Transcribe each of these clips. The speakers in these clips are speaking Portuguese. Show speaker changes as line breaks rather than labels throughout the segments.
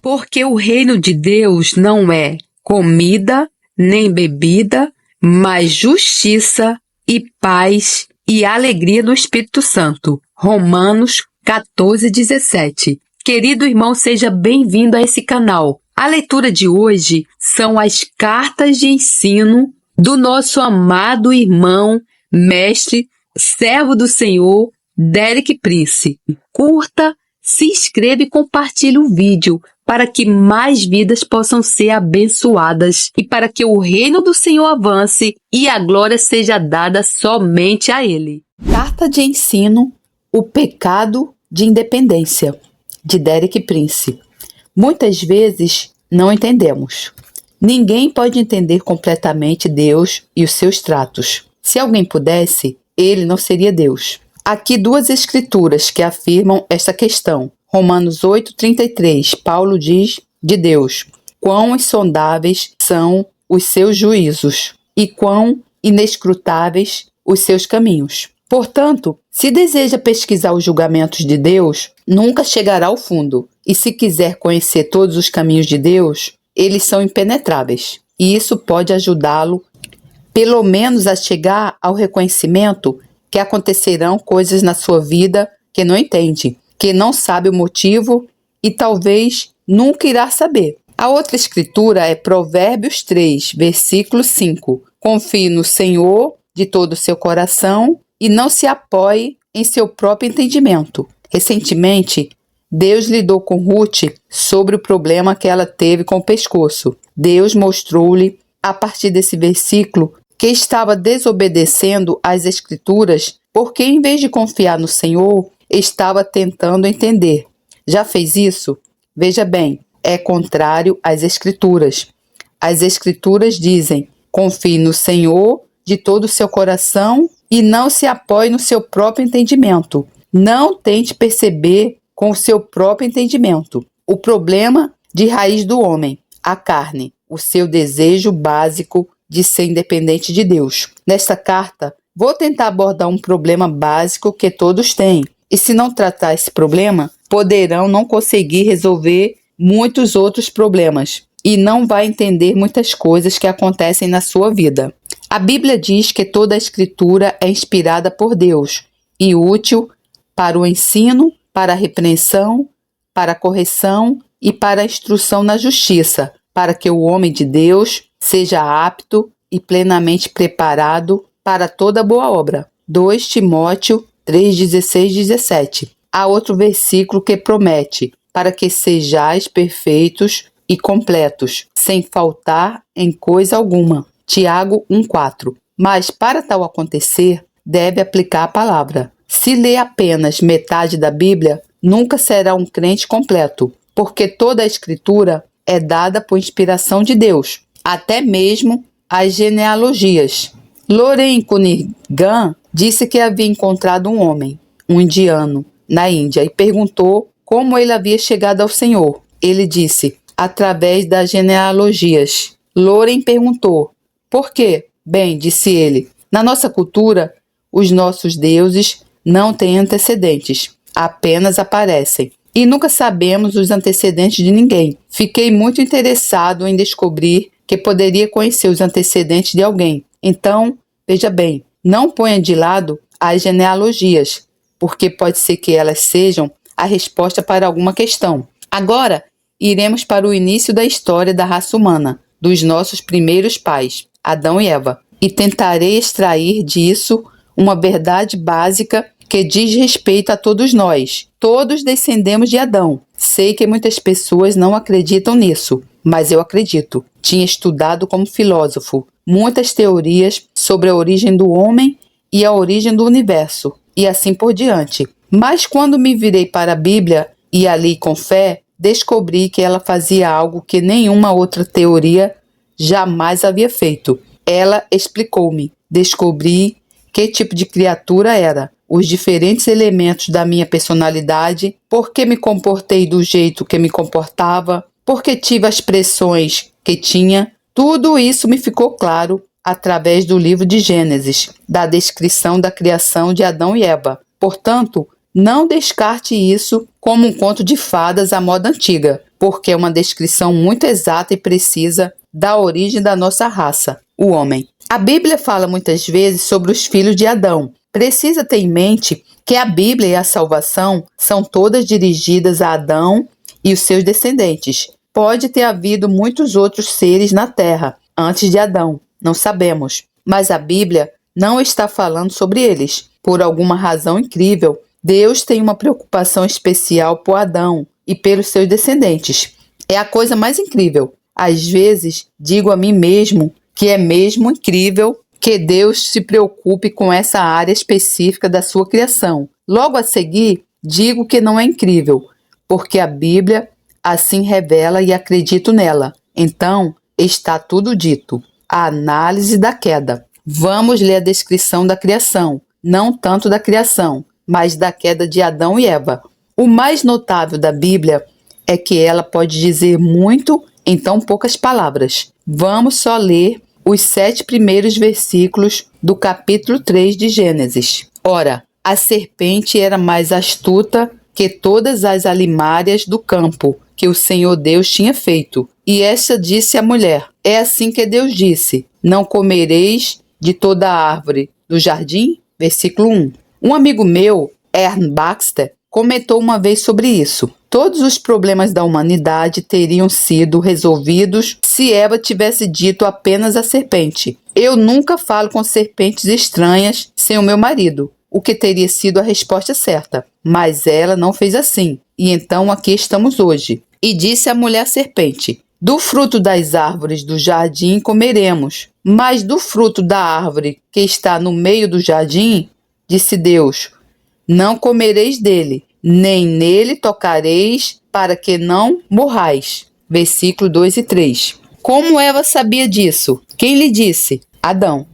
Porque o reino de Deus não é comida nem bebida, mas justiça e paz e alegria no Espírito Santo. Romanos 14:17. Querido irmão, seja bem-vindo a esse canal. A leitura de hoje são as cartas de ensino do nosso amado irmão, mestre, servo do Senhor, Derek Prince. Curta, se inscreva e compartilhe o vídeo para que mais vidas possam ser abençoadas e para que o reino do Senhor avance e a glória seja dada somente a Ele. Carta de ensino, o pecado de independência, de Derek Prince. Muitas vezes não entendemos. Ninguém pode entender completamente Deus e os seus tratos. Se alguém pudesse, ele não seria Deus. Aqui duas escrituras que afirmam esta questão. Romanos 8:33, Paulo diz de Deus: quão insondáveis são os seus juízos e quão inescrutáveis os seus caminhos. Portanto, se deseja pesquisar os julgamentos de Deus, nunca chegará ao fundo. E se quiser conhecer todos os caminhos de Deus, eles são impenetráveis. E isso pode ajudá-lo, pelo menos, a chegar ao reconhecimento que acontecerão coisas na sua vida que não entende, que não sabe o motivo e talvez nunca irá saber. A outra escritura é Provérbios 3, versículo 5. Confie no Senhor de todo o seu coração e não se apoie em seu próprio entendimento. Recentemente, Deus lidou com Ruth sobre o problema que ela teve com o pescoço. Deus mostrou-lhe, a partir desse versículo, que estava desobedecendo às Escrituras porque, em vez de confiar no Senhor, estava tentando entender. Já fez isso? Veja bem, é contrário às Escrituras. As Escrituras dizem: confie no Senhor de todo o seu coração e não se apoie no seu próprio entendimento. Não tente perceber com o seu próprio entendimento o problema de raiz do homem, a carne, o seu desejo básico de ser independente de Deus. Nesta carta, vou tentar abordar um problema básico que todos têm. E se não tratar esse problema, poderão não conseguir resolver muitos outros problemas e não vai entender muitas coisas que acontecem na sua vida. A Bíblia diz que toda a Escritura é inspirada por Deus e útil para o ensino, para a repreensão, para a correção e para a instrução na justiça, para que o homem de Deus seja apto e plenamente preparado para toda boa obra. 2 Timóteo 3:16-17. Há outro versículo que promete: para que sejais perfeitos e completos, sem faltar em coisa alguma. Tiago 1:4. Mas para tal acontecer, deve aplicar a palavra. Se lê apenas metade da Bíblia, nunca será um crente completo, porque toda a Escritura é dada por inspiração de Deus, até mesmo as genealogias. Loren Cunningham disse que havia encontrado um homem, um indiano, na Índia, e perguntou como ele havia chegado ao Senhor. Ele disse: através das genealogias. Loren perguntou: por quê? Bem, disse ele, na nossa cultura, os nossos deuses não têm antecedentes, apenas aparecem. E nunca sabemos os antecedentes de ninguém. Fiquei muito interessado em descobrir que poderia conhecer os antecedentes de alguém. Então, veja bem, não ponha de lado as genealogias, porque pode ser que elas sejam a resposta para alguma questão. Agora, iremos para o início da história da raça humana, dos nossos primeiros pais, Adão e Eva, e tentarei extrair disso uma verdade básica que diz respeito a todos nós. Todos descendemos de Adão. Sei que muitas pessoas não acreditam nisso, mas eu acredito. Tinha estudado como filósofo muitas teorias sobre a origem do homem e a origem do universo, e assim por diante. Mas quando me virei para a Bíblia e a li com fé, descobri que ela fazia algo que nenhuma outra teoria jamais havia feito. Ela explicou-me. Descobri que tipo de criatura era, os diferentes elementos da minha personalidade, por que me comportei do jeito que me comportava, por que tive as pressões que tinha. Tudo isso me ficou claro através do livro de Gênesis, da descrição da criação de Adão e Eva. Portanto, não descarte isso como um conto de fadas à moda antiga. porque é uma descrição muito exata e precisa da origem da nossa raça, o homem. A Bíblia fala muitas vezes sobre os filhos de Adão. Precisa ter em mente que a Bíblia e a salvação são todas dirigidas a Adão e os seus descendentes. Pode ter havido muitos outros seres na Terra antes de Adão, não sabemos. Mas a Bíblia não está falando sobre eles. Por alguma razão incrível, Deus tem uma preocupação especial por Adão e pelos seus descendentes. É a coisa mais incrível. Às vezes, digo a mim mesmo que é mesmo incrível que Deus se preocupe com essa área específica da sua criação. Logo a seguir, digo que não é incrível, porque a Bíblia assim revela e acredito nela. Então, está tudo dito. A análise da queda. Vamos ler a descrição da criação, não tanto da criação, mas da queda de Adão e Eva. O mais notável da Bíblia é que ela pode dizer muito em tão poucas palavras. Vamos só ler os 7 primeiros versículos do capítulo 3 de Gênesis. Ora, a serpente era mais astuta que todas as alimárias do campo que o Senhor Deus tinha feito. E esta disse à mulher: é assim que Deus disse, não comereis de toda a árvore do jardim? Versículo 1. Um amigo meu, Ern Baxter, comentou uma vez sobre isso. Todos os problemas da humanidade teriam sido resolvidos se Eva tivesse dito apenas à serpente: eu nunca falo com serpentes estranhas sem o meu marido, o que teria sido a resposta certa. Mas ela não fez assim, e então aqui estamos hoje. E disse a mulher serpente: do fruto das árvores do jardim comeremos, mas do fruto da árvore que está no meio do jardim, disse Deus, não comereis dele, nem nele tocareis, para que não morrais. Versículo 2 e 3. Como Eva sabia disso? Quem lhe disse? Adão.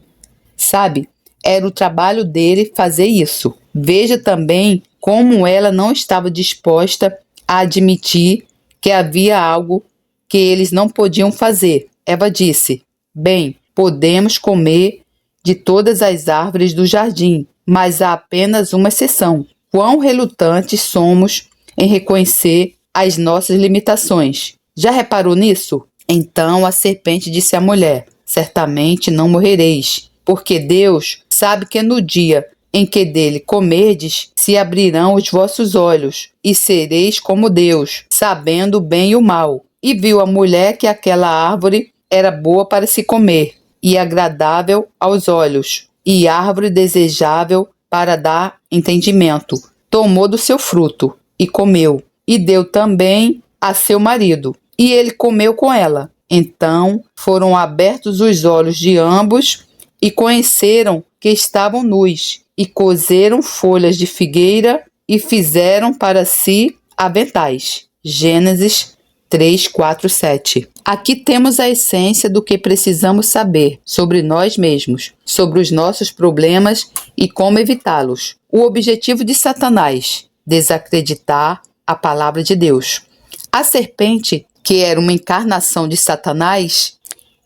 Sabe, era o trabalho dele fazer isso. Veja também como ela não estava disposta a admitir que havia algo que eles não podiam fazer. Eva disse: bem, podemos comer de todas as árvores do jardim, mas há apenas uma exceção. Quão relutantes somos em reconhecer as nossas limitações. Já reparou nisso? Então a serpente disse à mulher: certamente não morrereis, porque Deus sabe que no dia em que dele comerdes, se abrirão os vossos olhos, e sereis como Deus, sabendo o bem e o mal. E viu a mulher que aquela árvore era boa para se comer, e agradável aos olhos, e árvore desejável para dar entendimento. Tomou do seu fruto, e comeu, e deu também a seu marido, e ele comeu com ela. Então foram abertos os olhos de ambos, e conheceram que estavam nus, e coseram folhas de figueira, e fizeram para si aventais. Gênesis 3, 4, 7. Aqui temos a essência do que precisamos saber sobre nós mesmos, sobre os nossos problemas e como evitá-los. O objetivo de Satanás: desacreditar a palavra de Deus. A serpente, que era uma encarnação de Satanás,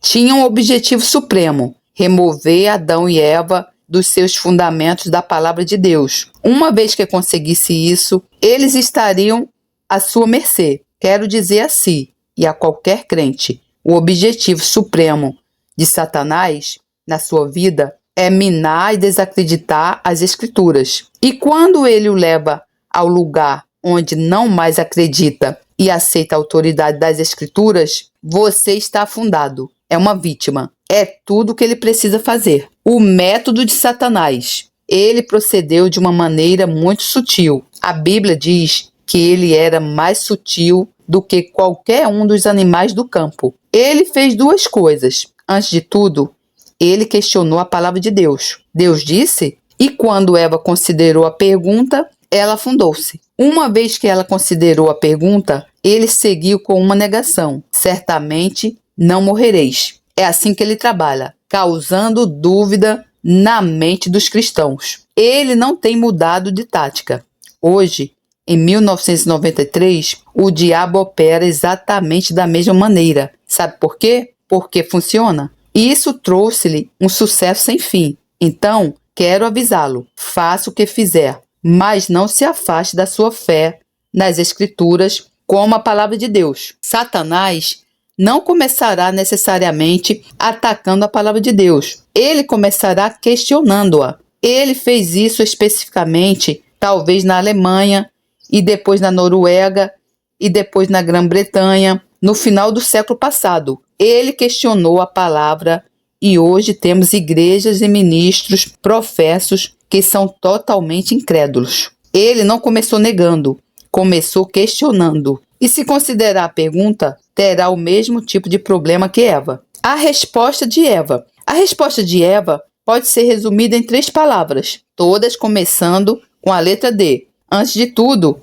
tinha um objetivo supremo: remover Adão e Eva dos seus fundamentos da palavra de Deus. Uma vez que conseguisse isso, eles estariam à sua mercê. Quero dizer a si e a qualquer crente, o objetivo supremo de Satanás na sua vida é minar e desacreditar as Escrituras. E quando ele o leva ao lugar onde não mais acredita e aceita a autoridade das Escrituras, você está afundado. É uma vítima. É tudo o que ele precisa fazer. O método de Satanás. Ele procedeu de uma maneira muito sutil. A Bíblia diz que ele era mais sutil do que qualquer um dos animais do campo. Ele fez duas coisas. Antes de tudo, ele questionou a palavra de Deus. Deus disse, e quando Eva considerou a pergunta, ela afundou-se. Uma vez que ela considerou a pergunta, ele seguiu com uma negação. Certamente não morrereis. É assim que ele trabalha, causando dúvida na mente dos cristãos. Ele não tem mudado de tática. Hoje, em 1993, o diabo opera exatamente da mesma maneira. Sabe por quê? Porque funciona. E isso trouxe-lhe um sucesso sem fim. Então, quero avisá-lo. Faça o que fizer, mas não se afaste da sua fé nas Escrituras como a palavra de Deus. Satanás não começará necessariamente atacando a palavra de Deus. Ele começará questionando-a. Ele fez isso especificamente, talvez na Alemanha, e depois na Noruega, e depois na Grã-Bretanha, no final do século passado. Ele questionou a palavra e hoje temos igrejas e ministros professos que são totalmente incrédulos. Ele não começou negando, começou questionando. E se considerar a pergunta, terá o mesmo tipo de problema que Eva. A resposta de Eva. A resposta de Eva pode ser resumida em 3 palavras, todas começando com a letra D. Antes de tudo,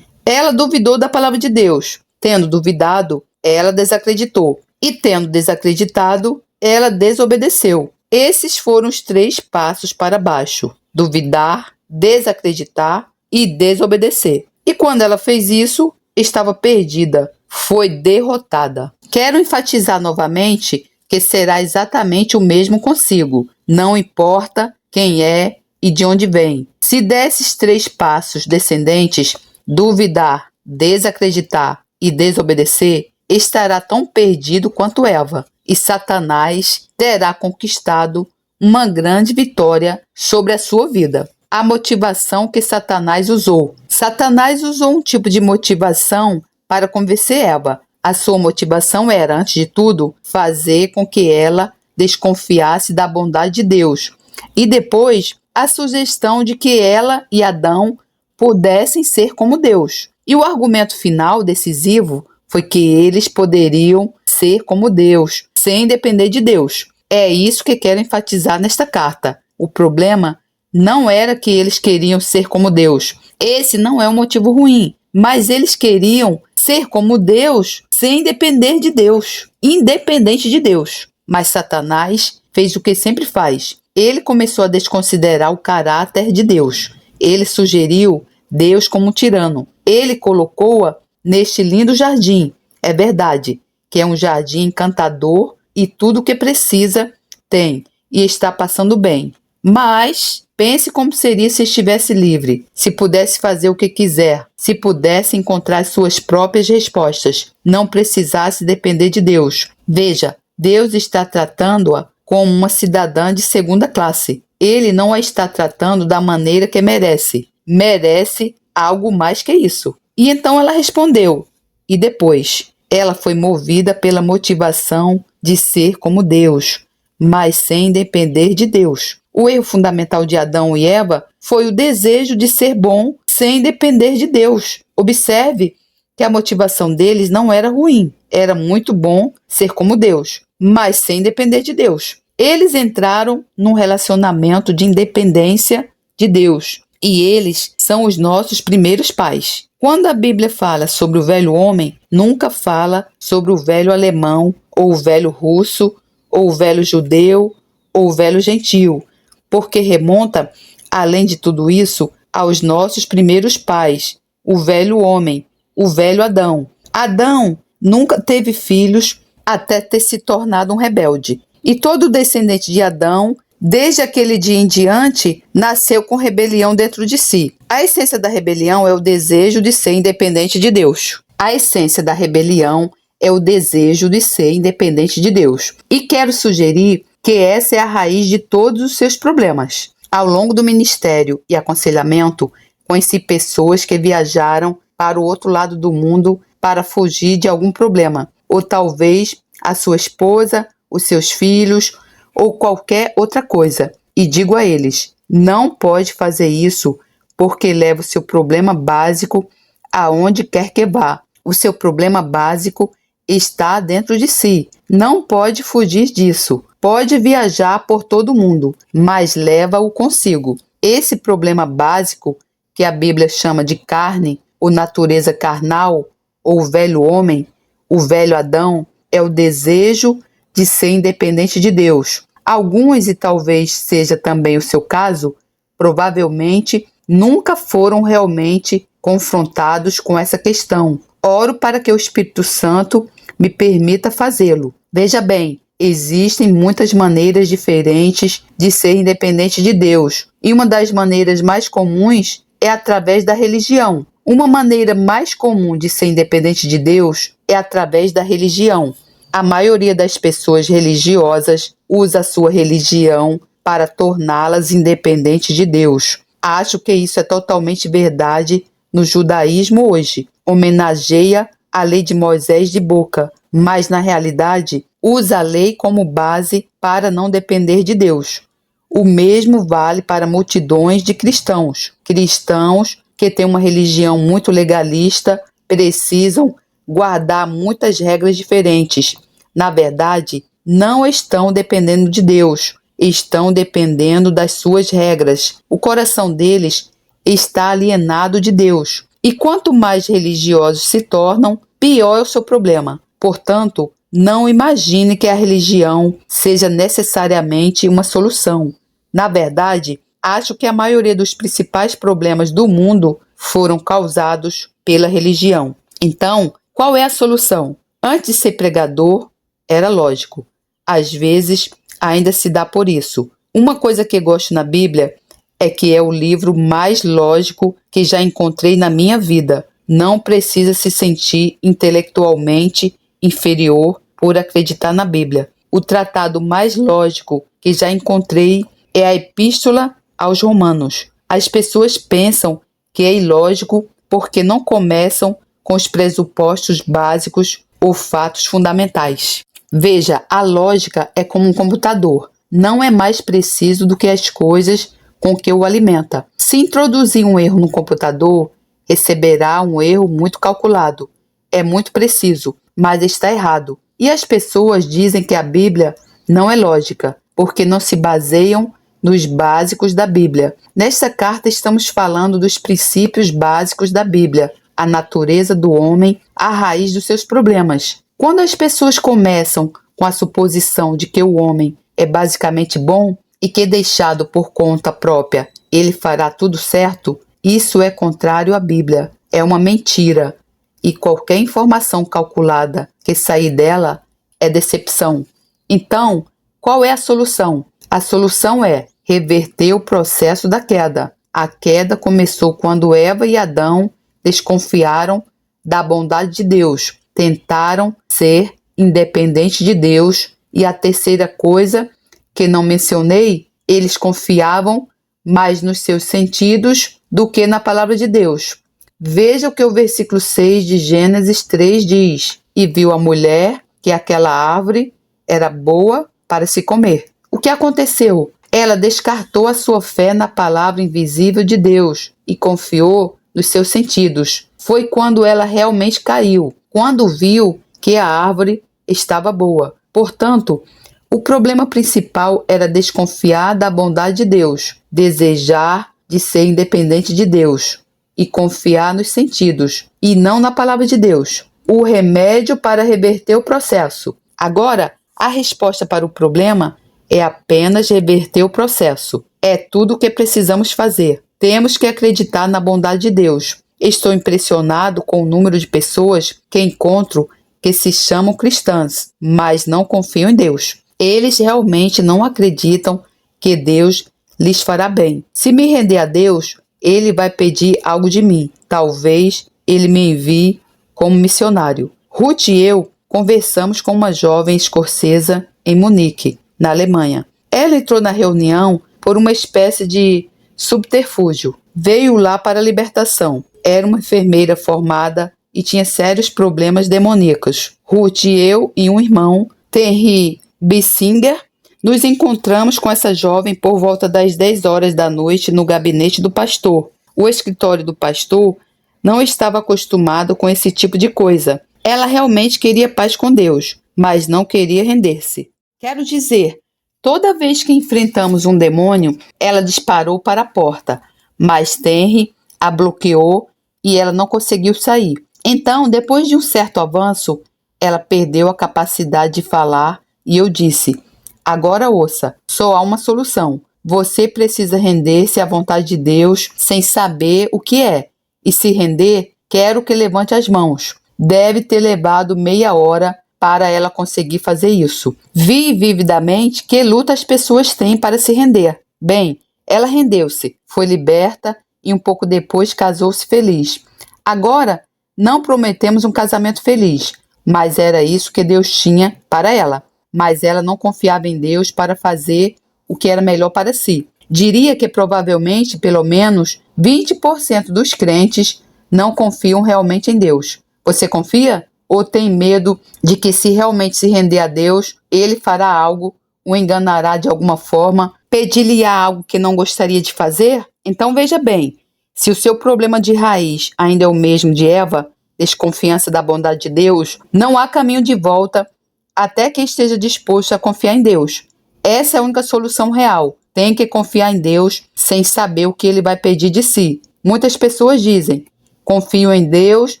ela duvidou da palavra de Deus. Tendo duvidado, ela desacreditou. E tendo desacreditado, ela desobedeceu. Esses foram os 3 passos para baixo: duvidar, desacreditar e desobedecer. E quando ela fez isso, estava perdida, foi derrotada. Quero enfatizar novamente que será exatamente o mesmo consigo. Não importa quem é e de onde vem. Se desses 3 passos descendentes, duvidar, desacreditar e desobedecer, estará tão perdido quanto Eva, e Satanás terá conquistado uma grande vitória sobre a sua vida. A motivação que Satanás usou. Satanás usou um tipo de motivação para convencer Eva. A sua motivação era, antes de tudo, fazer com que ela desconfiasse da bondade de Deus. E depois, a sugestão de que ela e Adão pudessem ser como Deus. E o argumento final decisivo foi que eles poderiam ser como Deus, sem depender de Deus. É isso que quero enfatizar nesta carta. O problema não era que eles queriam ser como Deus. Esse não é um motivo ruim, mas eles queriam ser como Deus sem depender de Deus, independente de Deus. Mas Satanás fez o que sempre faz. Ele começou a desconsiderar o caráter de Deus. Ele sugeriu Deus como um tirano. Ele colocou-a neste lindo jardim. É verdade que é um jardim encantador e tudo o que precisa tem e está passando bem. Mas pense como seria se estivesse livre, se pudesse fazer o que quiser, se pudesse encontrar suas próprias respostas, não precisasse depender de Deus. Veja, Deus está tratando-a como uma cidadã de segunda classe. Ele não a está tratando da maneira que merece. Merece algo mais que isso. E então ela respondeu. E depois, ela foi movida pela motivação de ser como Deus, mas sem depender de Deus. O erro fundamental de Adão e Eva foi o desejo de ser bom sem depender de Deus. Observe que a motivação deles não era ruim. Era muito bom ser como Deus, mas sem depender de Deus. Eles entraram num relacionamento de independência de Deus. E eles são os nossos primeiros pais. Quando a Bíblia fala sobre o velho homem, nunca fala sobre o velho alemão, ou o velho russo, ou o velho judeu, ou o velho gentil, porque remonta, além de tudo isso, aos nossos primeiros pais, o velho homem, o velho Adão. Adão nunca teve filhos até ter se tornado um rebelde. E todo descendente de Adão, desde aquele dia em diante, nasceu com rebelião dentro de si. A essência da rebelião é o desejo de ser independente de Deus. A essência da rebelião é o desejo de ser independente de Deus. E quero sugerir que essa é a raiz de todos os seus problemas. Ao longo do ministério e aconselhamento, conheci pessoas que viajaram para o outro lado do mundo para fugir de algum problema, ou talvez a sua esposa, os seus filhos, ou qualquer outra coisa. E digo a eles, não pode fazer isso porque leva o seu problema básico aonde quer que vá. O seu problema básico está dentro de si. Não pode fugir disso. Pode viajar por todo o mundo, mas leva-o consigo. Esse problema básico, que a Bíblia chama de carne, ou natureza carnal, ou velho homem, o velho Adão, é o desejo de ser independente de Deus. Alguns, e talvez seja também o seu caso, provavelmente nunca foram realmente confrontados com essa questão. Oro para que o Espírito Santo me permita fazê-lo. Veja bem, existem muitas maneiras diferentes de ser independente de Deus, e uma das maneiras mais comuns é através da religião. Uma maneira mais comum de ser independente de Deus é através da religião. A maioria das pessoas religiosas usa a sua religião para torná-las independentes de Deus. Acho que isso é totalmente verdade no judaísmo hoje. Homenageia a lei de Moisés de boca, mas na realidade usa a lei como base para não depender de Deus. O mesmo vale para multidões de cristãos. Cristãos que têm uma religião muito legalista precisam guardar muitas regras diferentes. Na verdade, não estão dependendo de Deus, estão dependendo das suas regras. O coração deles está alienado de Deus. E quanto mais religiosos se tornam, pior é o seu problema. Portanto, não imagine que a religião seja necessariamente uma solução. Na verdade, acho que a maioria dos principais problemas do mundo foram causados pela religião. Então, qual é a solução? Antes de ser pregador, era lógico. Às vezes, ainda se dá por isso. Uma coisa que gosto na Bíblia é que é o livro mais lógico que já encontrei na minha vida. Não precisa se sentir intelectualmente inferior por acreditar na Bíblia. O tratado mais lógico que já encontrei é a Epístola aos Romanos. As pessoas pensam que é ilógico porque não começam com os pressupostos básicos ou fatos fundamentais. Veja, a lógica é como um computador. Não é mais preciso do que as coisas com que o alimenta. Se introduzir um erro no computador, receberá um erro muito calculado. É muito preciso, mas está errado. E as pessoas dizem que a Bíblia não é lógica, porque não se baseiam nos básicos da Bíblia. Nesta carta estamos falando dos princípios básicos da Bíblia, a natureza do homem, a raiz dos seus problemas. Quando as pessoas começam com a suposição de que o homem é basicamente bom e que, deixado por conta própria, ele fará tudo certo, isso é contrário à Bíblia. É uma mentira. E qualquer informação calculada que sair dela é decepção. Então, qual é a solução? A solução é reverter o processo da queda. A queda começou quando Eva e Adão desconfiaram da bondade de Deus, tentaram ser independentes de Deus. E a terceira coisa que não mencionei, eles confiavam mais nos seus sentidos do que na palavra de Deus. Veja o que o versículo 6 de Gênesis 3 diz: e viu a mulher que aquela árvore era boa para se comer. O que aconteceu? Ela descartou a sua fé na palavra invisível de Deus e confiou nos seus sentidos. Foi quando ela realmente caiu, quando viu que a árvore estava boa. Portanto, o problema principal era desconfiar da bondade de Deus, desejar de ser independente de Deus e confiar nos sentidos e não na palavra de Deus. O remédio para reverter o processo. Agora, a resposta para o problema é apenas reverter o processo. É tudo o que precisamos fazer. Temos que acreditar na bondade de Deus. Estou impressionado com o número de pessoas que encontro que se chamam cristãs, mas não confiam em Deus. Eles realmente não acreditam que Deus lhes fará bem. Se me render a Deus, Ele vai pedir algo de mim. Talvez Ele me envie como missionário. Ruth e eu conversamos com uma jovem escocesa em Munique, na Alemanha. Ela entrou na reunião por uma espécie de subterfúgio. Veio lá para a libertação. Era uma enfermeira formada e tinha sérios problemas demoníacos. Ruth e eu e um irmão, Terry Bissinger, nos encontramos com essa jovem por volta das 10 horas da noite no gabinete do pastor. O escritório do pastor não estava acostumado com esse tipo de coisa. Ela realmente queria paz com Deus, mas não queria render-se. Quero dizer, toda vez que enfrentamos um demônio, ela disparou para a porta, mas Terry a bloqueou e ela não conseguiu sair. Então, depois de um certo avanço, ela perdeu a capacidade de falar e eu disse: agora ouça, só há uma solução. Você precisa render-se à vontade de Deus sem saber o que é. E se render, quero que levante as mãos. Deve ter levado meia hora para ela conseguir fazer isso. Vi vividamente que luta as pessoas têm para se render. Bem, ela rendeu-se, foi liberta e um pouco depois casou-se feliz. Agora, não prometemos um casamento feliz, mas era isso que Deus tinha para ela. Mas ela não confiava em Deus para fazer o que era melhor para si. Diria que provavelmente, pelo menos, 20% dos crentes não confiam realmente em Deus. Você confia? Ou tem medo de que, se realmente se render a Deus, Ele fará algo, o enganará de alguma forma, pedir-lhe-á algo que não gostaria de fazer? Então veja bem, se o seu problema de raiz ainda é o mesmo de Eva, desconfiança da bondade de Deus, não há caminho de volta até que esteja disposto a confiar em Deus. Essa é a única solução real. Tem que confiar em Deus sem saber o que Ele vai pedir de si. Muitas pessoas dizem: confio em Deus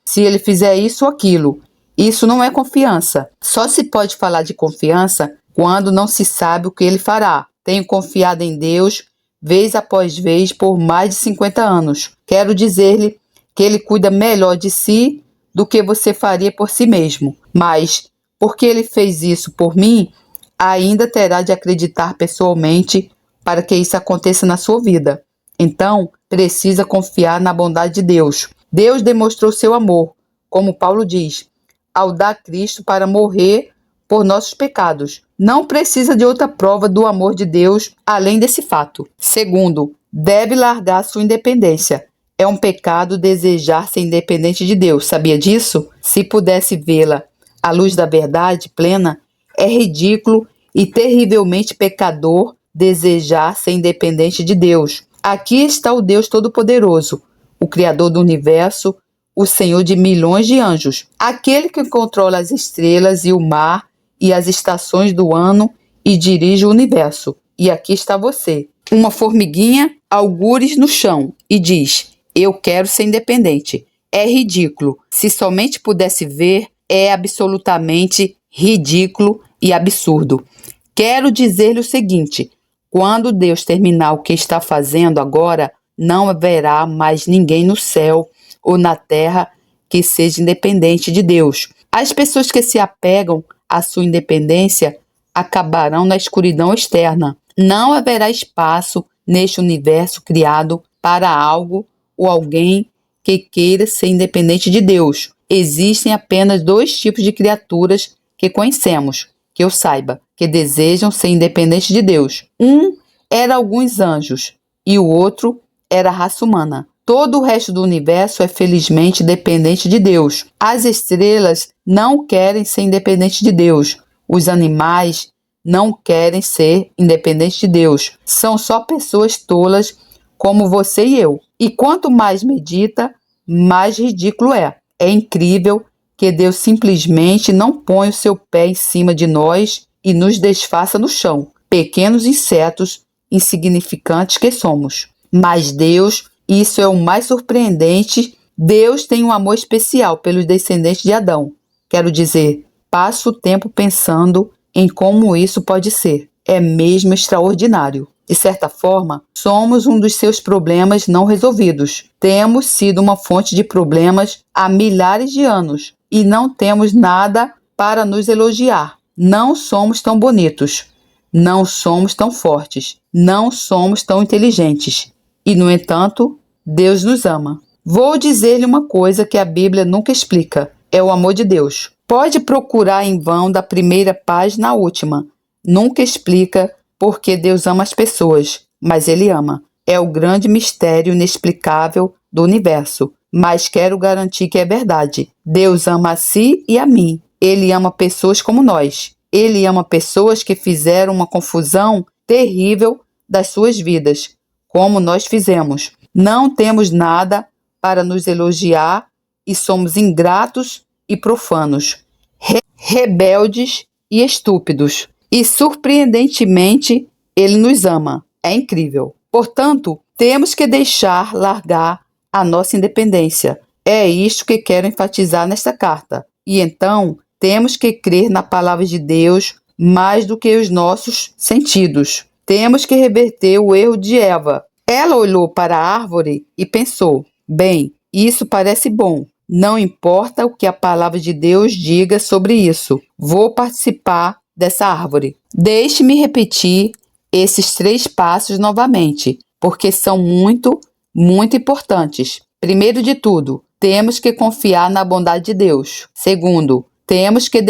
se Ele fizer isso ou aquilo. Isso não é confiança. Só se pode falar de confiança quando não se sabe o que Ele fará. Tenho confiado em Deus vez após vez por mais de 50 anos. Quero dizer-lhe que Ele cuida melhor de si do que você faria por si mesmo. Mas, porque Ele fez isso por mim, ainda terá de acreditar pessoalmente para que isso aconteça na sua vida. Então, precisa confiar na bondade de Deus. Deus demonstrou seu amor, como Paulo diz, ao dar Cristo para morrer por nossos pecados. Não precisa de outra prova do amor de Deus além desse fato. Segundo, deve largar sua independência. É um pecado desejar ser independente de Deus. Sabia disso? Se pudesse vê-la à luz da verdade plena, é ridículo e terrivelmente pecador desejar ser independente de Deus. Aqui está o Deus Todo-Poderoso, o Criador do Universo, o Senhor de milhões de anjos, aquele que controla as estrelas e o mar e as estações do ano e dirige o universo. E aqui está você, uma formiguinha, algures no chão, e diz: eu quero ser independente. É ridículo. Se somente pudesse ver, é absolutamente ridículo e absurdo. Quero dizer-lhe o seguinte: quando Deus terminar o que está fazendo agora, não haverá mais ninguém no céu ou na terra que seja independente de Deus. As pessoas que se apegam à sua independência acabarão na escuridão externa. Não haverá espaço neste universo criado para algo ou alguém que queira ser independente de Deus. Existem apenas dois tipos de criaturas que conhecemos, que eu saiba, que desejam ser independentes de Deus. Um era alguns anjos e o outro era a raça humana. Todo o resto do universo é felizmente dependente de Deus. As estrelas não querem ser independentes de Deus. Os animais não querem ser independentes de Deus. São só pessoas tolas como você e eu. E quanto mais medita, mais ridículo é. É incrível que Deus simplesmente não põe o seu pé em cima de nós e nos desfaça no chão, pequenos insetos insignificantes que somos. Mas Deus, isso é o mais surpreendente, Deus tem um amor especial pelos descendentes de Adão. Quero dizer, passo o tempo pensando em como isso pode ser. É mesmo extraordinário. De certa forma, somos um dos seus problemas não resolvidos. Temos sido uma fonte de problemas há milhares de anos e não temos nada para nos elogiar. Não somos tão bonitos, não somos tão fortes, não somos tão inteligentes. E, no entanto, Deus nos ama. Vou dizer-lhe uma coisa que a Bíblia nunca explica: é o amor de Deus. Pode procurar em vão da primeira página à última. Nunca explica porque Deus ama as pessoas, mas Ele ama. É o grande mistério inexplicável do universo. Mas quero garantir que é verdade. Deus ama a si e a mim. Ele ama pessoas como nós. Ele ama pessoas que fizeram uma confusão terrível das suas vidas, como nós fizemos. Não temos nada para nos elogiar e somos ingratos e profanos, rebeldes e estúpidos. E, surpreendentemente, Ele nos ama. É incrível. Portanto, temos que largar a nossa independência. É isto que quero enfatizar nesta carta. E então, temos que crer na palavra de Deus mais do que os nossos sentidos. Temos que reverter o erro de Eva. Ela olhou para a árvore e pensou: bem, isso parece bom. Não importa o que a palavra de Deus diga sobre isso. Vou participar dessa árvore. Deixe-me repetir esses 3 passos novamente, porque são muito importantes. Primeiro de tudo, temos que confiar na bondade de Deus. Segundo, temos que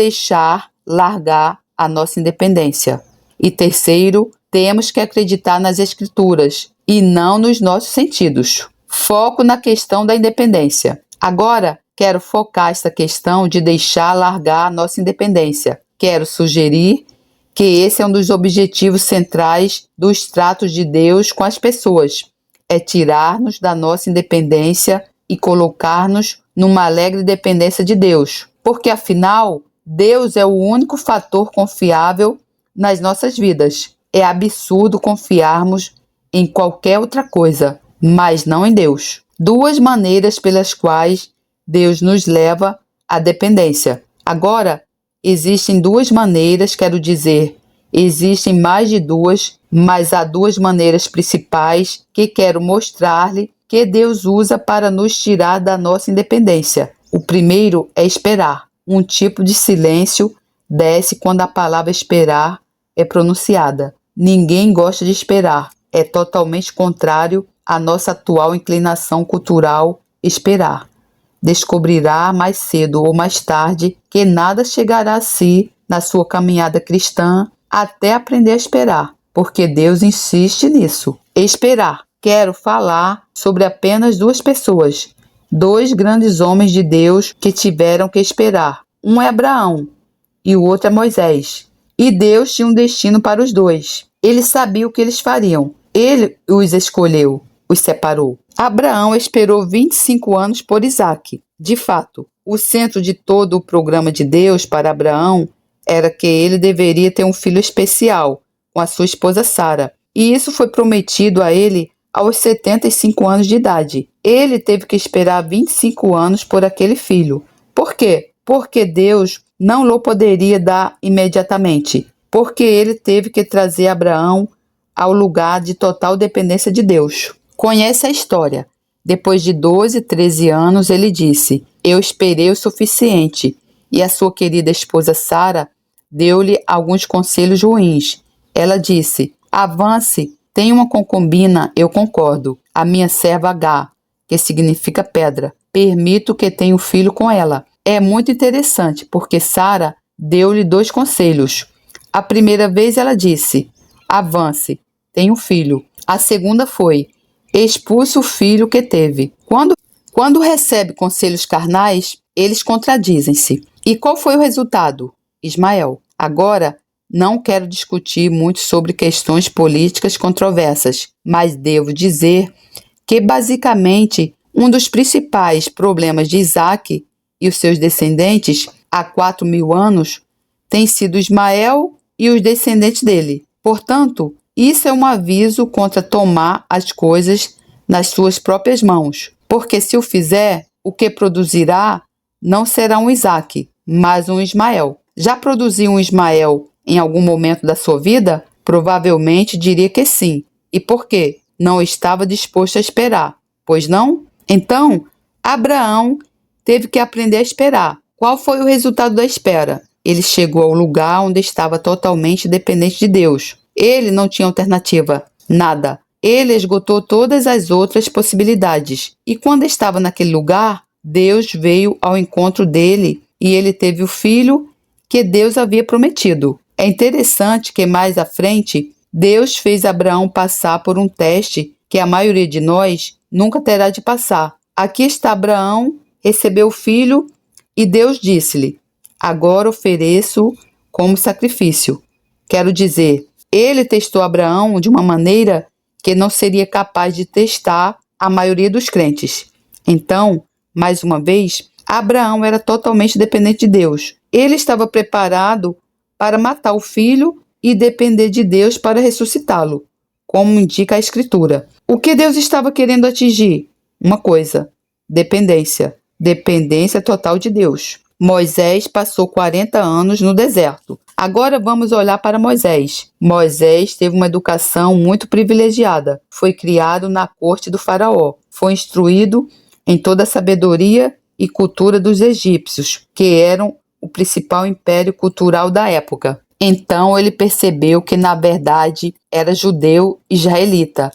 largar a nossa independência. E terceiro, temos que acreditar nas Escrituras e não nos nossos sentidos. Foco na questão da independência. Agora, quero focar essa questão de largar a nossa independência. Quero sugerir que esse é um dos objetivos centrais dos tratos de Deus com as pessoas. É tirar-nos da nossa independência e colocar-nos numa alegre dependência de Deus. Porque, afinal, Deus é o único fator confiável nas nossas vidas. É absurdo confiarmos em qualquer outra coisa, mas não em Deus. Duas maneiras pelas quais Deus nos leva à dependência. Agora, existem duas maneiras, quero dizer, existem mais de duas, mas há duas maneiras principais que quero mostrar-lhe que Deus usa para nos tirar da nossa independência. O primeiro é esperar. Um tipo de silêncio desce quando a palavra esperar é pronunciada. Ninguém gosta de esperar. É totalmente contrário à nossa atual inclinação cultural esperar. Descobrirá mais cedo ou mais tarde que nada chegará a si na sua caminhada cristã até aprender a esperar, porque Deus insiste nisso. Esperar. Quero falar sobre apenas duas pessoas, dois grandes homens de Deus que tiveram que esperar. Um é Abraão e o outro é Moisés. E Deus tinha um destino para os dois. Ele sabia o que eles fariam. Ele os escolheu, os separou. Abraão esperou 25 anos por Isaque. De fato, o centro de todo o programa de Deus para Abraão era que ele deveria ter um filho especial com a sua esposa Sara. E isso foi prometido a ele aos 75 anos de idade. Ele teve que esperar 25 anos por aquele filho. Por quê? Porque Deus não lhe poderia dar imediatamente. Porque ele teve que trazer Abraão ao lugar de total dependência de Deus. Conhece a história. Depois de 12, 13 anos, ele disse: eu esperei o suficiente. E a sua querida esposa Sara deu-lhe alguns conselhos ruins. Ela disse: avance, tem uma concubina, eu concordo, a minha serva H, que significa pedra. Permito que tenha um filho com ela. É muito interessante, porque Sara deu-lhe dois conselhos. A primeira vez ela disse: avance, tenha um filho. A segunda foi: expulse o filho que teve. Quando recebe conselhos carnais, eles contradizem-se. E qual foi o resultado? Ismael. Agora, não quero discutir muito sobre questões políticas controversas, mas devo dizer que, basicamente, um dos principais problemas de Isaque e os seus descendentes há 4.000 anos tem sido Ismael e os descendentes dele. Portanto, isso é um aviso contra tomar as coisas nas suas próprias mãos, porque se o fizer, o que produzirá não será um Isaque, mas um Ismael. Já produziu um Ismael em algum momento da sua vida? Provavelmente diria que sim. E por quê? Não estava disposto a esperar, pois não? Então, Abraão teve que aprender a esperar. Qual foi o resultado da espera? Ele chegou ao lugar onde estava totalmente dependente de Deus. Ele não tinha alternativa, nada. Ele esgotou todas as outras possibilidades. E quando estava naquele lugar, Deus veio ao encontro dele e ele teve o filho que Deus havia prometido. É interessante que mais à frente, Deus fez Abraão passar por um teste que a maioria de nós nunca terá de passar. Aqui está Abraão, recebeu o filho e Deus disse-lhe: agora ofereço como sacrifício. Quero dizer, ele testou Abraão de uma maneira que não seria capaz de testar a maioria dos crentes. Então, mais uma vez, Abraão era totalmente dependente de Deus. Ele estava preparado para matar o filho e depender de Deus para ressuscitá-lo, como indica a Escritura. O que Deus estava querendo atingir? Uma coisa: dependência. Dependência total de Deus. Moisés passou 40 anos no deserto. Agora vamos olhar para Moisés. Moisés teve uma educação muito privilegiada. Foi criado na corte do faraó. Foi instruído em toda a sabedoria e cultura dos egípcios, que eram o principal império cultural da época. Então ele percebeu que na verdade era judeu israelita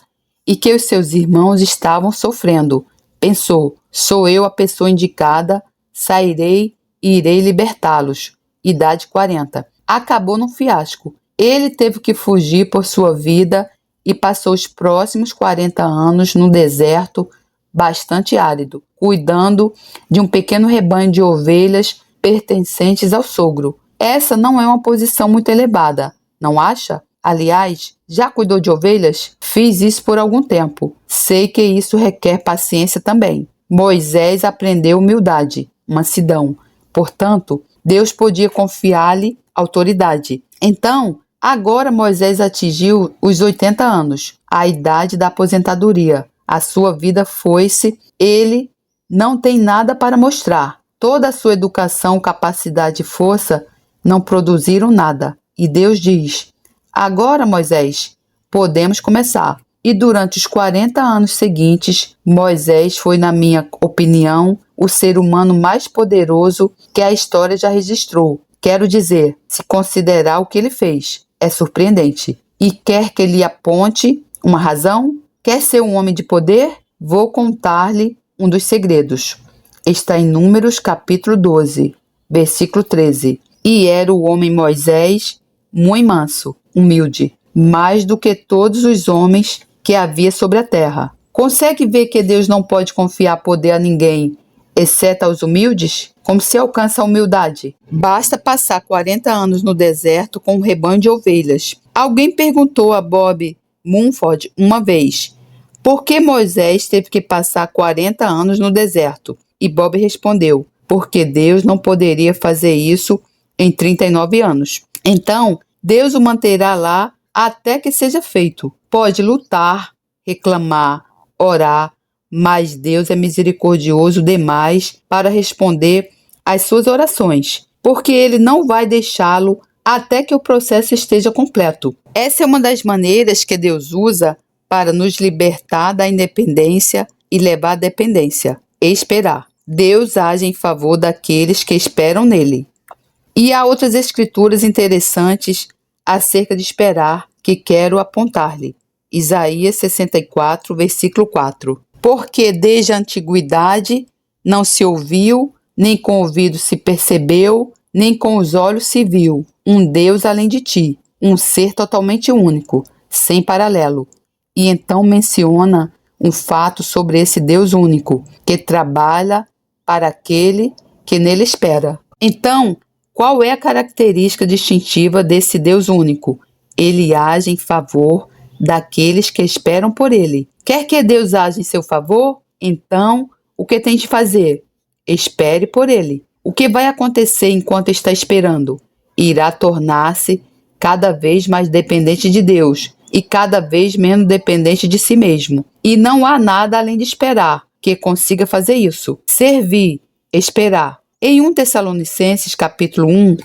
e que os seus irmãos estavam sofrendo. Pensou: Sou eu a pessoa indicada, sairei e irei libertá-los. Idade 40. Acabou num fiasco. Ele teve que fugir por sua vida e passou os próximos 40 anos no deserto bastante árido, cuidando de um pequeno rebanho de ovelhas pertencentes ao sogro. Essa não é uma posição muito elevada, não acha? Aliás, já cuidou de ovelhas? Fiz isso por algum tempo. Sei que isso requer paciência também. Moisés aprendeu humildade, mansidão. Portanto, Deus podia confiar-lhe autoridade. Então, agora Moisés atingiu os 80 anos, a idade da aposentadoria. A sua vida foi-se, ele não tem nada para mostrar. Toda a sua educação, capacidade e força não produziram nada. E Deus diz: agora, Moisés, podemos começar. E durante os 40 anos seguintes, Moisés foi, na minha opinião, o ser humano mais poderoso que a história já registrou. Quero dizer, se considerar o que ele fez, é surpreendente. E quer que ele aponte uma razão? Quer ser um homem de poder? Vou contar-lhe um dos segredos. Está em Números capítulo 12, versículo 13. E era o homem Moisés muito manso, humilde, mais do que todos os homens que havia sobre a terra. Consegue ver que Deus não pode confiar poder a ninguém, exceto aos humildes? Como se alcança a humildade? Basta passar 40 anos no deserto com um rebanho de ovelhas. Alguém perguntou a Bob Mumford uma vez, por que Moisés teve que passar 40 anos no deserto? E Bob respondeu, porque Deus não poderia fazer isso em 39 anos. Então, Deus o manterá lá até que seja feito. Pode lutar, reclamar, orar, mas Deus é misericordioso demais para responder às suas orações, porque Ele não vai deixá-lo até que o processo esteja completo. Essa é uma das maneiras que Deus usa para nos libertar da independência e levar à dependência. Esperar. Deus age em favor daqueles que esperam nele. E há outras escrituras interessantes acerca de esperar que quero apontar-lhe. Isaías 64, versículo 4. Porque desde a antiguidade não se ouviu, nem com o ouvido se percebeu, nem com os olhos se viu, um Deus além de ti, um ser totalmente único, sem paralelo. E então menciona um fato sobre esse Deus único, que trabalha para aquele que nele espera. Então, qual é a característica distintiva desse Deus único? Ele age em favor daqueles que esperam por ele. Quer que Deus age em seu favor? Então, o que tem de fazer? Espere por ele. O que vai acontecer enquanto está esperando? Irá tornar-se cada vez mais dependente de Deus e cada vez menos dependente de si mesmo. E não há nada além de esperar que consiga fazer isso. Servir, esperar. Em 1 Tessalonicenses capítulo 1,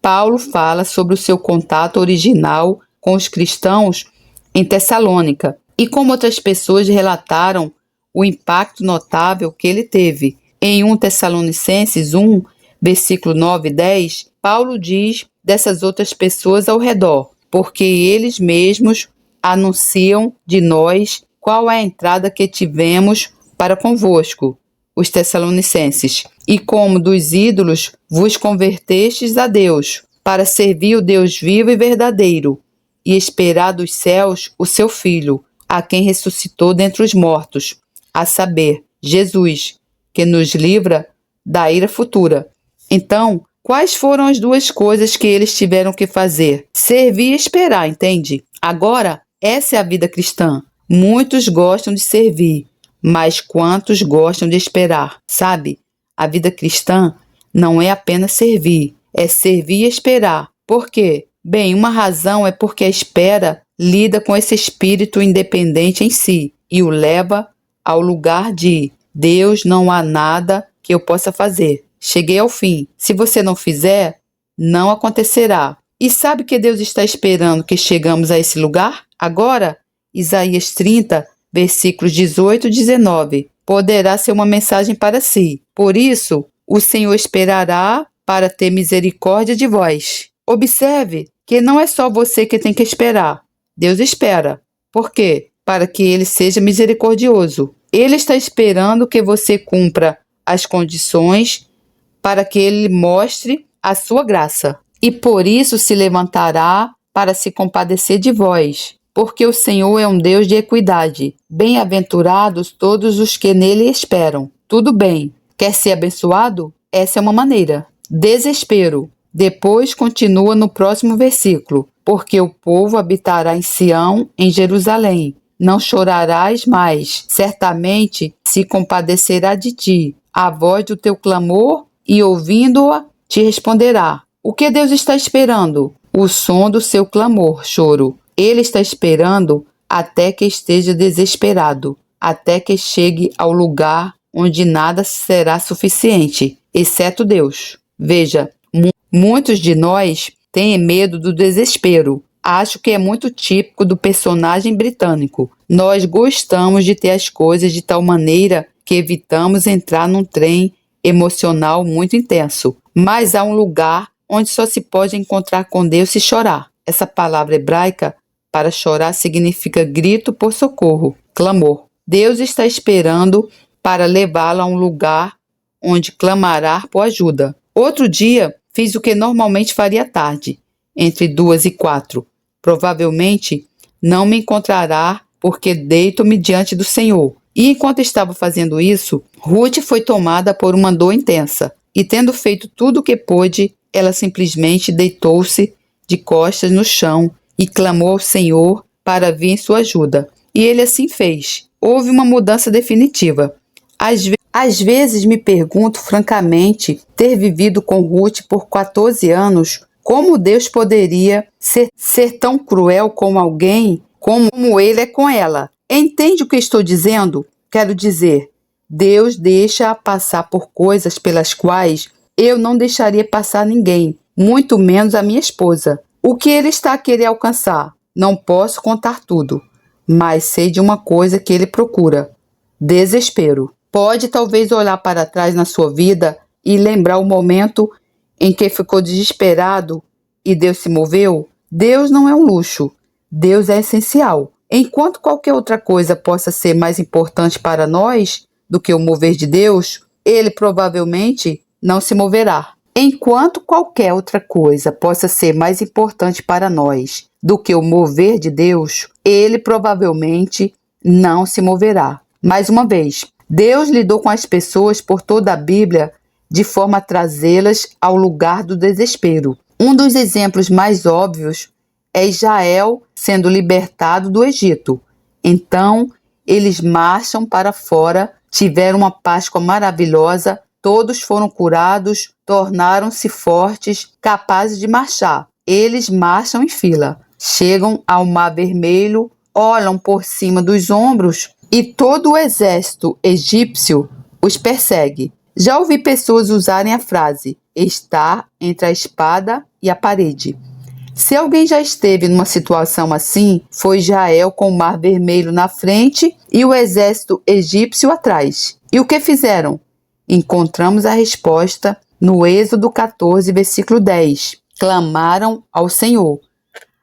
Paulo fala sobre o seu contato original com os cristãos em Tessalônica e como outras pessoas relataram o impacto notável que ele teve. Em 1 Tessalonicenses 1, versículo 9 e 10, Paulo diz dessas outras pessoas ao redor, porque eles mesmos anunciam de nós qual é a entrada que tivemos para convosco, os tessalonicenses, e como dos ídolos vos convertestes a Deus, para servir o Deus vivo e verdadeiro, e esperar dos céus o seu Filho, a quem ressuscitou dentre os mortos, a saber, Jesus, que nos livra da ira futura. Então, quais foram as duas coisas que eles tiveram que fazer? Servir e esperar, entende? Agora, essa é a vida cristã. Muitos gostam de servir, mas quantos gostam de esperar? Sabe? A vida cristã não é apenas servir, é servir e esperar. Por quê? Bem, uma razão é porque a espera lida com esse espírito independente em si e o leva ao lugar de Deus, não há nada que eu possa fazer. Cheguei ao fim. Se você não fizer, não acontecerá. E sabe que Deus está esperando que chegamos a esse lugar? Agora, Isaías 30, versículos 18 e 19, poderá ser uma mensagem para si. Por isso, o Senhor esperará para ter misericórdia de vós. Observe que não é só você que tem que esperar. Deus espera. Por quê? Para que ele seja misericordioso. Ele está esperando que você cumpra as condições para que ele mostre a sua graça. E por isso se levantará para se compadecer de vós, porque o Senhor é um Deus de equidade. Bem-aventurados todos os que nele esperam. Tudo bem. Quer ser abençoado? Essa é uma maneira. Desespero. Depois continua no próximo versículo. Porque o povo habitará em Sião, em Jerusalém. Não chorarás mais. Certamente se compadecerá de ti. A voz do teu clamor, e ouvindo-a, te responderá. O que Deus está esperando? O som do seu clamor, choro. Ele está esperando até que esteja desesperado, até que chegue ao lugar onde nada será suficiente, exceto Deus. Veja, muitos de nós têm medo do desespero. Acho que é muito típico do personagem britânico. Nós gostamos de ter as coisas de tal maneira que evitamos entrar num trem emocional muito intenso. Mas há um lugar onde só se pode encontrar com Deus se chorar. Essa palavra hebraica para chorar significa grito por socorro, clamor. Deus está esperando para levá-lo a um lugar onde clamará por ajuda. Outro dia, fiz o que normalmente faria à tarde, entre 2 e 4. Provavelmente não me encontrará porque deito-me diante do Senhor. E enquanto estava fazendo isso, Ruth foi tomada por uma dor intensa. E tendo feito tudo o que pôde, ela simplesmente deitou-se de costas no chão e clamou ao Senhor para vir em sua ajuda. E ele assim fez. Houve uma mudança definitiva. Às vezes me pergunto francamente, ter vivido com Ruth por 14 anos, como Deus poderia ser tão cruel com alguém como ele é com ela. Entende o que estou dizendo? Quero dizer, Deus deixa passar por coisas pelas quais eu não deixaria passar ninguém, muito menos a minha esposa. O que ele está a querer alcançar? Não posso contar tudo, mas sei de uma coisa que ele procura: desespero. Pode talvez olhar para trás na sua vida e lembrar o momento em que ficou desesperado e Deus se moveu? Deus não é um luxo, Deus é essencial. Enquanto qualquer outra coisa possa ser mais importante para nós do que o mover de Deus, ele provavelmente não se moverá. Enquanto qualquer outra coisa possa ser mais importante para nós do que o mover de Deus, ele provavelmente não se moverá. Mais uma vez, Deus lidou com as pessoas por toda a Bíblia de forma a trazê-las ao lugar do desespero. Um dos exemplos mais óbvios é Israel sendo libertado do Egito. Então, eles marcham para fora, tiveram uma Páscoa maravilhosa, todos foram curados, tornaram-se fortes, capazes de marchar. Eles marcham em fila, chegam ao Mar Vermelho, olham por cima dos ombros e todo o exército egípcio os persegue. Já ouvi pessoas usarem a frase "estar entre a espada e a parede". Se alguém já esteve numa situação assim, foi Israel com o Mar Vermelho na frente e o exército egípcio atrás. E o que fizeram? Encontramos a resposta no Êxodo 14, versículo 10. Clamaram ao Senhor.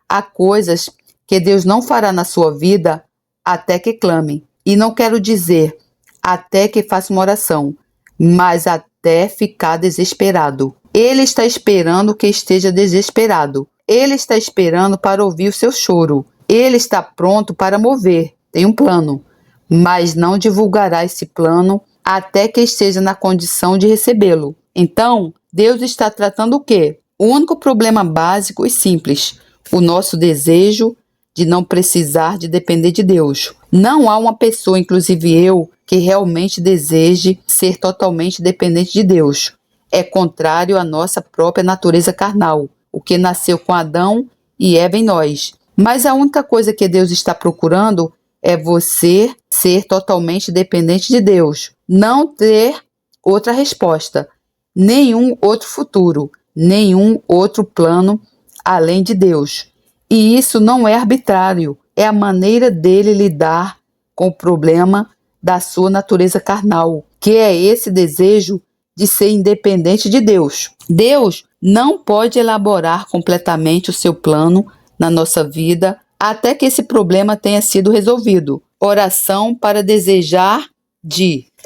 Há coisas que Deus não fará na sua vida até que clame. E não quero dizer até que faça uma oração, mas até ficar desesperado. Ele está esperando que esteja desesperado. Ele está esperando para ouvir o seu choro. Ele está pronto para mover. Tem um plano, mas não divulgará esse plano até que esteja na condição de recebê-lo. Então, Deus está tratando o quê? O único problema básico e simples: o nosso desejo de não precisar de depender de Deus. Não há uma pessoa, inclusive eu, que realmente deseje ser totalmente dependente de Deus. É contrário à nossa própria natureza carnal, o que nasceu com Adão e Eva em nós. Mas a única coisa que Deus está procurando é você ser totalmente dependente de Deus. Não ter outra resposta, nenhum outro futuro, nenhum outro plano além de Deus. E isso não é arbitrário, é a maneira dele lidar com o problema da sua natureza carnal, que é esse desejo de ser independente de Deus. Deus não pode elaborar completamente o seu plano na nossa vida até que esse problema tenha sido resolvido. Oração para desejar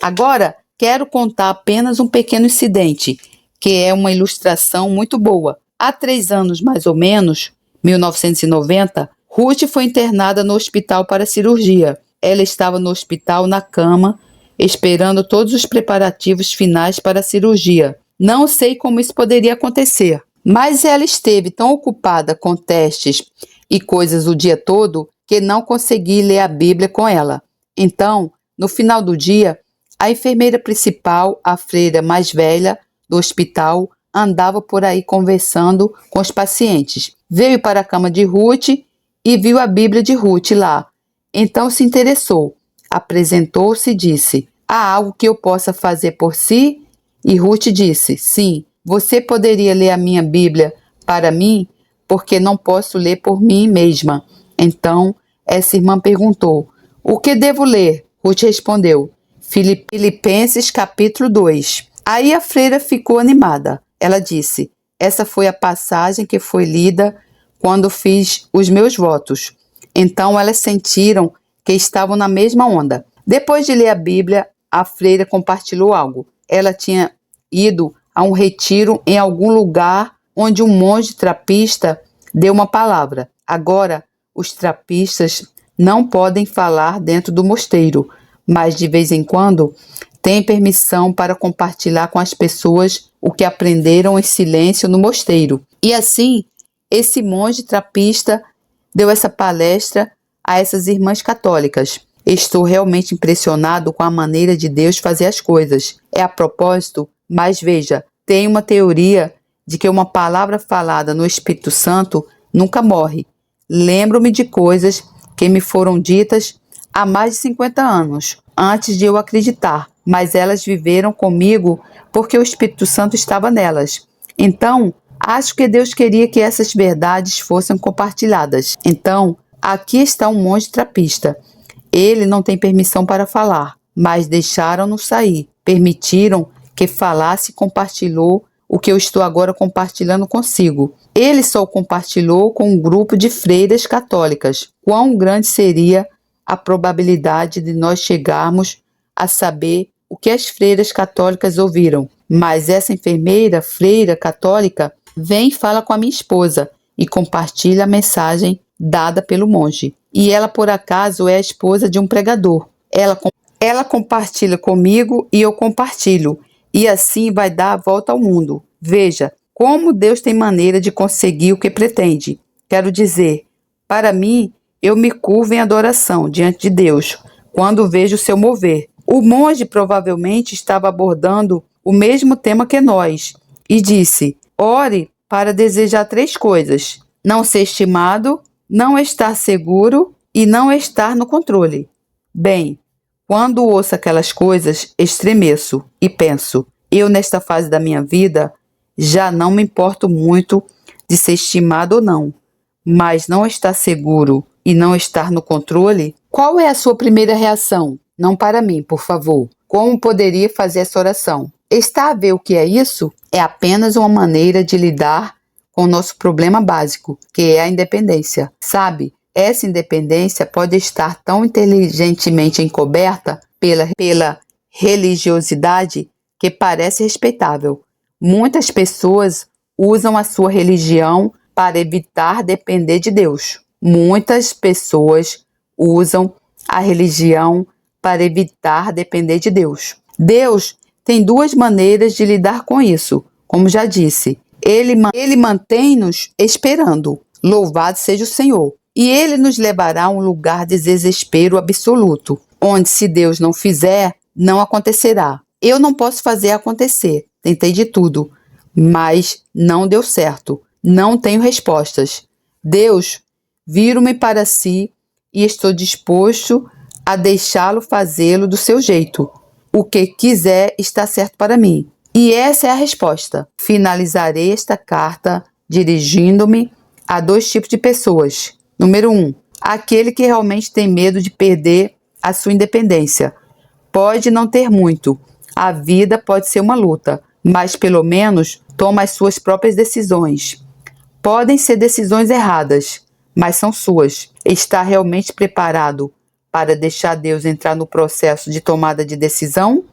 Agora, quero contar apenas um pequeno incidente, que é uma ilustração muito boa. Há 3 anos, mais ou menos, 1990, Ruth foi internada no hospital para cirurgia. Ela estava no hospital na cama, esperando todos os preparativos finais para a cirurgia. Não sei como isso poderia acontecer, mas ela esteve tão ocupada com testes e coisas o dia todo que não consegui ler a Bíblia com ela. Então, no final do dia, a enfermeira principal, a freira mais velha do hospital, andava por aí conversando com os pacientes. Veio para a cama de Ruth e viu a Bíblia de Ruth lá. Então se interessou, apresentou-se e disse: há algo que eu possa fazer por si? E Ruth disse: sim, você poderia ler a minha Bíblia para mim, porque não posso ler por mim mesma. Então essa irmã perguntou: o que devo ler? Ruth respondeu: Filipenses capítulo 2. Aí a freira ficou animada. Ela disse: essa foi a passagem que foi lida quando fiz os meus votos. Então elas sentiram que estavam na mesma onda. Depois de ler a Bíblia, a freira compartilhou algo. Ela tinha ido a um retiro em algum lugar onde um monge trapista deu uma palavra. Agora, os trapistas não podem falar dentro do mosteiro, mas de vez em quando têm permissão para compartilhar com as pessoas o que aprenderam em silêncio no mosteiro. E assim, esse monge trapista deu essa palestra a essas irmãs católicas. Estou realmente impressionado com a maneira de Deus fazer as coisas. É a propósito, mas veja, tem uma teoria de que uma palavra falada no Espírito Santo nunca morre. Lembro-me de coisas que me foram ditas há mais de 50 anos, antes de eu acreditar, mas elas viveram comigo porque o Espírito Santo estava nelas. Então, acho que Deus queria que essas verdades fossem compartilhadas. Então, aqui está um monge trapista. Ele não tem permissão para falar, mas deixaram-no sair. Permitiram que falasse e compartilhou o que eu estou agora compartilhando consigo. Ele só compartilhou com um grupo de freiras católicas. Quão grande seria a probabilidade de nós chegarmos a saber o que as freiras católicas ouviram? Mas essa enfermeira, freira católica, vem e fala com a minha esposa e compartilha a mensagem dada pelo monge. E ela, por acaso, é a esposa de um pregador. Ela compartilha comigo e eu compartilho. E assim vai dar a volta ao mundo. Veja, como Deus tem maneira de conseguir o que pretende. Quero dizer, para mim, eu me curvo em adoração diante de Deus, quando vejo o seu mover. O monge provavelmente estava abordando o mesmo tema que nós, e disse: ore para desejar 3 coisas: não ser estimado, não estar seguro e não estar no controle. Bem, quando ouço aquelas coisas, estremeço e penso: eu, nesta fase da minha vida, já não me importo muito de ser estimado ou não, mas não estar seguro e não estar no controle? Qual é a sua primeira reação? Não para mim, por favor. Como poderia fazer essa oração? Está a ver o que é isso? É apenas uma maneira de lidar com o nosso problema básico, que é a independência. Sabe, essa independência pode estar tão inteligentemente encoberta pela religiosidade que parece respeitável. Muitas pessoas usam a sua religião para evitar depender de Deus. Muitas pessoas usam a religião para evitar depender de Deus. Deus tem 2 maneiras de lidar com isso. Como já disse, Ele mantém-nos esperando. Louvado seja o Senhor. E Ele nos levará a um lugar de desespero absoluto, onde, se Deus não fizer, não acontecerá. Eu não posso fazer acontecer. Tentei de tudo, mas não deu certo. Não tenho respostas. Deus, viro-me para si e estou disposto a deixá-lo fazê-lo do seu jeito. O que quiser está certo para mim. E essa é a resposta. Finalizarei esta carta dirigindo-me a 2 tipos de pessoas. Número 1, aquele que realmente tem medo de perder a sua independência. Pode não ter muito. A vida pode ser uma luta, mas pelo menos toma as suas próprias decisões. Podem ser decisões erradas, mas são suas. Está realmente preparado para deixar Deus entrar no processo de tomada de decisão?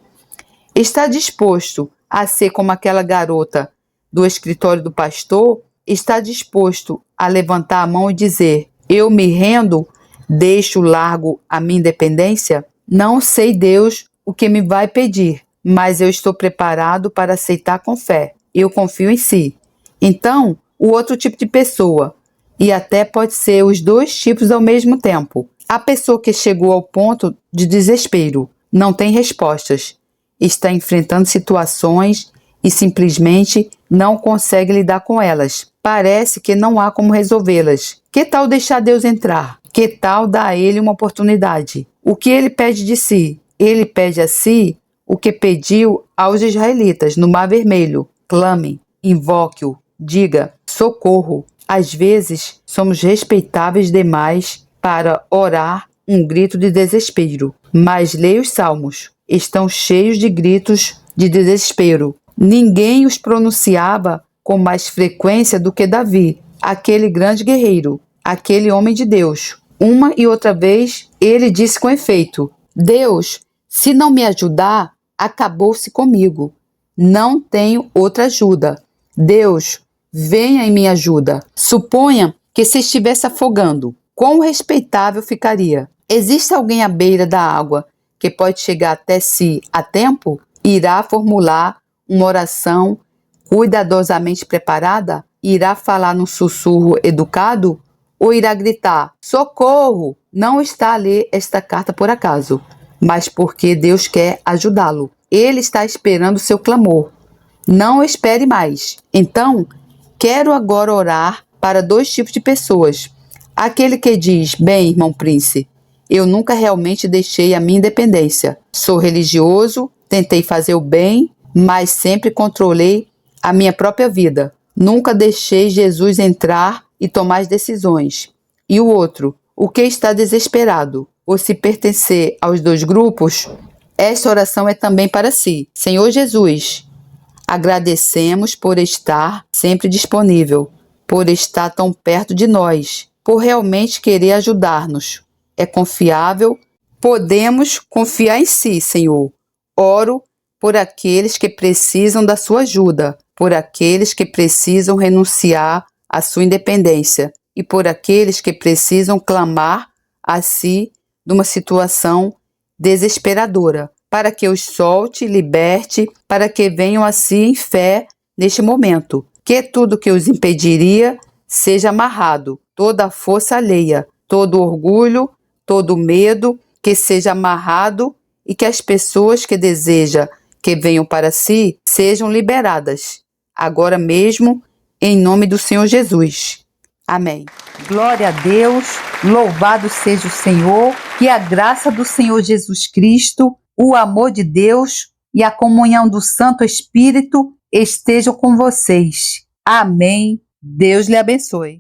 Está disposto a ser como aquela garota do escritório do pastor? Está disposto a levantar a mão e dizer: eu me rendo, deixo largo a minha independência? Não sei, Deus, o que me vai pedir, mas eu estou preparado para aceitar com fé. Eu confio em si. Então, o outro tipo de pessoa, e até pode ser os dois tipos ao mesmo tempo. A pessoa que chegou ao ponto de desespero, não tem respostas, está enfrentando situações e simplesmente não consegue lidar com elas. Parece que não há como resolvê-las. Que tal deixar Deus entrar? Que tal dar a Ele uma oportunidade? O que Ele pede de si? Ele pede a si o que pediu aos israelitas no Mar Vermelho. Clame, invoque-o, diga, socorro. Às vezes, somos respeitáveis demais para orar um grito de desespero. Mas leia os Salmos. Estão cheios de gritos de desespero. Ninguém os pronunciava com mais frequência do que Davi, aquele grande guerreiro, aquele homem de Deus. Uma e outra vez, ele disse com efeito: Deus, se não me ajudar, acabou-se comigo. Não tenho outra ajuda. Deus, venha em minha ajuda. Suponha que se estivesse afogando, quão respeitável ficaria? Existe alguém à beira da água que pode chegar até si a tempo? Irá formular uma oração cuidadosamente preparada? Irá falar num sussurro educado? Ou irá gritar: socorro! Não está a ler esta carta por acaso, mas porque Deus quer ajudá-lo. Ele está esperando o seu clamor. Não espere mais. Então, quero agora orar para dois tipos de pessoas. Aquele que diz: bem, irmão príncipe, eu nunca realmente deixei a minha independência. Sou religioso, tentei fazer o bem, mas sempre controlei a minha própria vida. Nunca deixei Jesus entrar e tomar as decisões. E o outro, o que está desesperado? Ou se pertencer aos dois grupos, esta oração é também para si. Senhor Jesus, agradecemos por estar sempre disponível, por estar tão perto de nós, por realmente querer ajudar-nos. É confiável, podemos confiar em si, Senhor. Oro por aqueles que precisam da sua ajuda, por aqueles que precisam renunciar à sua independência e por aqueles que precisam clamar a si numa situação desesperadora, para que os solte, liberte, para que venham a si em fé neste momento. Que tudo que os impediria seja amarrado, toda a força alheia, todo orgulho, todo medo, que seja amarrado e que as pessoas que deseja que venham para si sejam liberadas, agora mesmo, em nome do Senhor Jesus. Amém. Glória a Deus, louvado seja o Senhor, que a graça do Senhor Jesus Cristo, o amor de Deus e a comunhão do Santo Espírito estejam com vocês. Amém. Deus lhe abençoe.